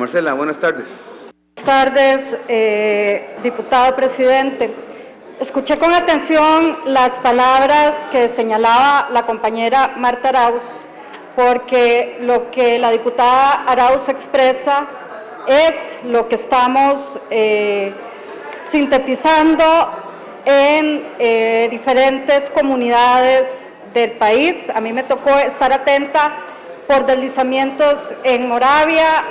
Marcela, buenas tardes. Buenas tardes, diputado presidente. Escuché con atención las palabras que señalaba la compañera Marta Arauz, porque lo que la diputada Arauz expresa es lo que estamos sintetizando en diferentes comunidades del país. A mí me tocó estar atenta por deslizamientos en Moravia,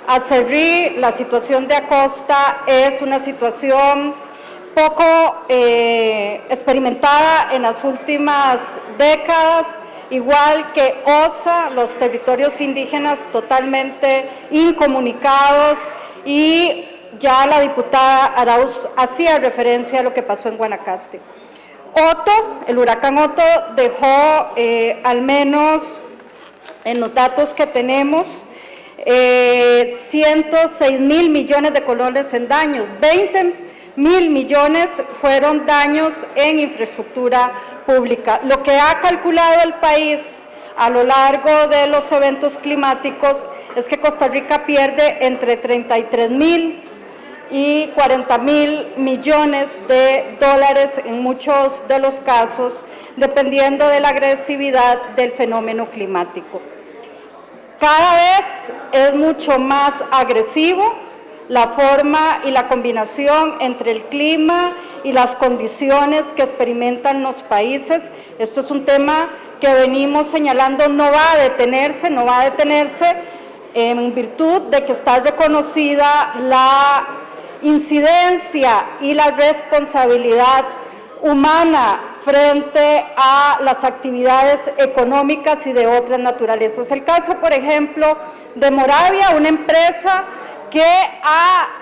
Acerrí. La situación de Acosta es una situación poco experimentada en las últimas décadas, igual que Osa, los territorios indígenas totalmente incomunicados, y ya la diputada Arauz hacía referencia a lo que pasó en Guanacaste. El huracán Otto dejó al menos en los datos que tenemos 106.000 millones de colones en daños, 20.000 millones fueron daños en infraestructura pública. Lo que ha calculado el país a lo largo de los eventos climáticos es que Costa Rica pierde entre 33.000 y 40.000 millones de dólares en muchos de los casos, dependiendo de la agresividad del fenómeno climático. Cada vez es mucho más agresivo la forma y la combinación entre el clima y las condiciones que experimentan los países. Esto es un tema que venimos señalando, no va a detenerse en virtud de que está reconocida la incidencia y la responsabilidad humana frente a las actividades económicas y de otras naturalezas. El caso, por ejemplo, de Moravia, una empresa que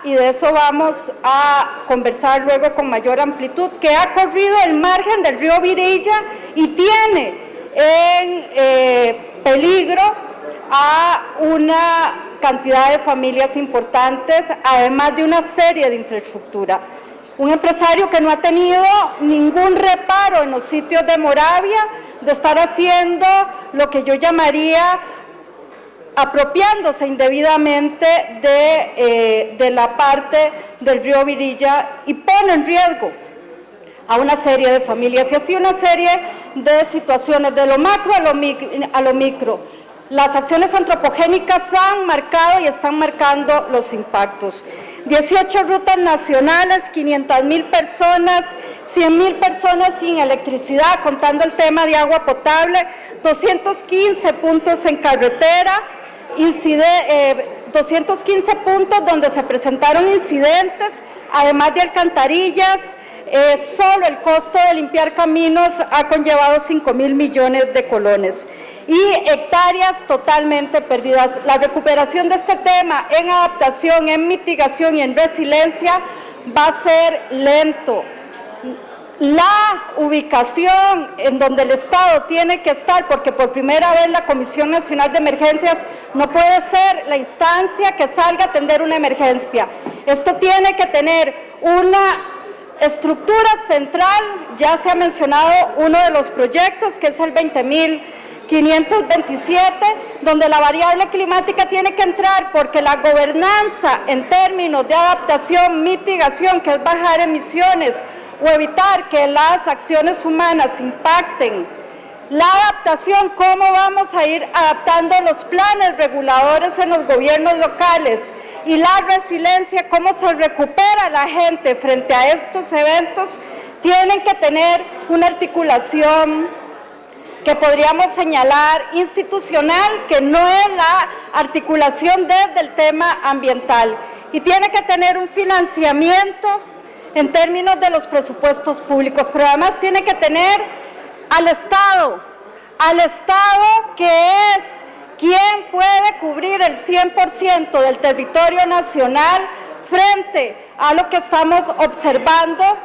y de eso vamos a conversar luego con mayor amplitud, que ha corrido el margen del río Virilla y tiene en peligro a una cantidad de familias importantes, además de una serie de infraestructura. Un empresario que no ha tenido ningún reparo en los sitios de Moravia de estar haciendo lo que yo llamaría apropiándose indebidamente de la parte del río Virilla, y pone en riesgo a una serie de familias y así una serie de situaciones, de lo macro a lo micro. Las acciones antropogénicas han marcado y están marcando los impactos. 18 rutas nacionales, 500.000 personas, 100.000 personas sin electricidad, contando el tema de agua potable, 215 puntos en carretera, 215 puntos donde se presentaron incidentes, además de alcantarillas. Solo el costo de limpiar caminos ha conllevado 5.000 millones de colones. Y hectáreas totalmente perdidas. La recuperación de este tema en adaptación, en mitigación y en resiliencia va a ser lento. La ubicación en donde el Estado tiene que estar, porque por primera vez la Comisión Nacional de Emergencias no puede ser la instancia que salga a atender una emergencia. Esto tiene que tener una estructura central. Ya se ha mencionado uno de los proyectos, que es el 20.527, donde la variable climática tiene que entrar, porque la gobernanza en términos de adaptación, mitigación, que es bajar emisiones o evitar que las acciones humanas impacten la adaptación, cómo vamos a ir adaptando los planes reguladores en los gobiernos locales, y la resiliencia, cómo se recupera la gente frente a estos eventos, tienen que tener una articulación que podríamos señalar institucional, que no es la articulación desde el tema ambiental, y tiene que tener un financiamiento en términos de los presupuestos públicos, pero además tiene que tener al Estado que es quien puede cubrir el 100% del territorio nacional frente a lo que estamos observando.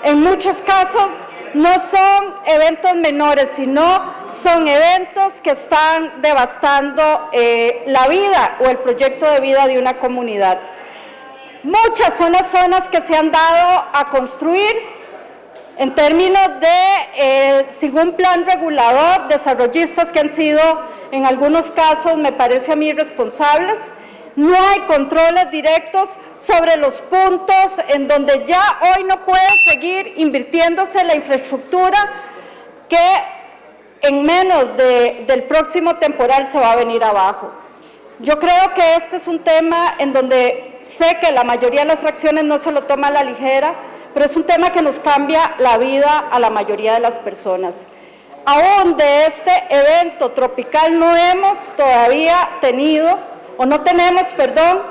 En muchos casos no son eventos menores, sino son eventos que están devastando la vida o el proyecto de vida de una comunidad. Muchas son las zonas que se han dado a construir en términos de, sin un plan regulador, desarrollistas que han sido en algunos casos, me parece a mí, irresponsables, No hay controles directos sobre los puntos en donde ya hoy no puede seguir invirtiéndose la infraestructura que en menos del próximo temporal se va a venir abajo. Yo creo que este es un tema en donde sé que la mayoría de las fracciones no se lo toma a la ligera, pero es un tema que nos cambia la vida a la mayoría de las personas. Aún de este evento tropical no hemos todavía tenido, o no tenemos, perdón,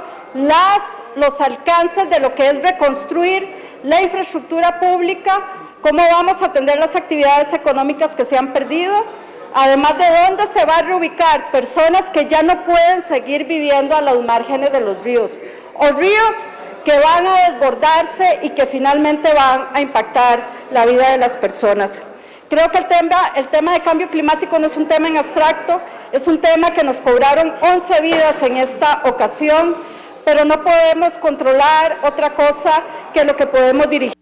los alcances de lo que es reconstruir la infraestructura pública, cómo vamos a atender las actividades económicas que se han perdido, además de dónde se va a reubicar personas que ya no pueden seguir viviendo a los márgenes de los ríos, o ríos que van a desbordarse y que finalmente van a impactar la vida de las personas. Creo que el tema de cambio climático no es un tema en abstracto, es un tema que nos cobraron 11 vidas en esta ocasión, pero no podemos controlar otra cosa que lo que podemos dirigir.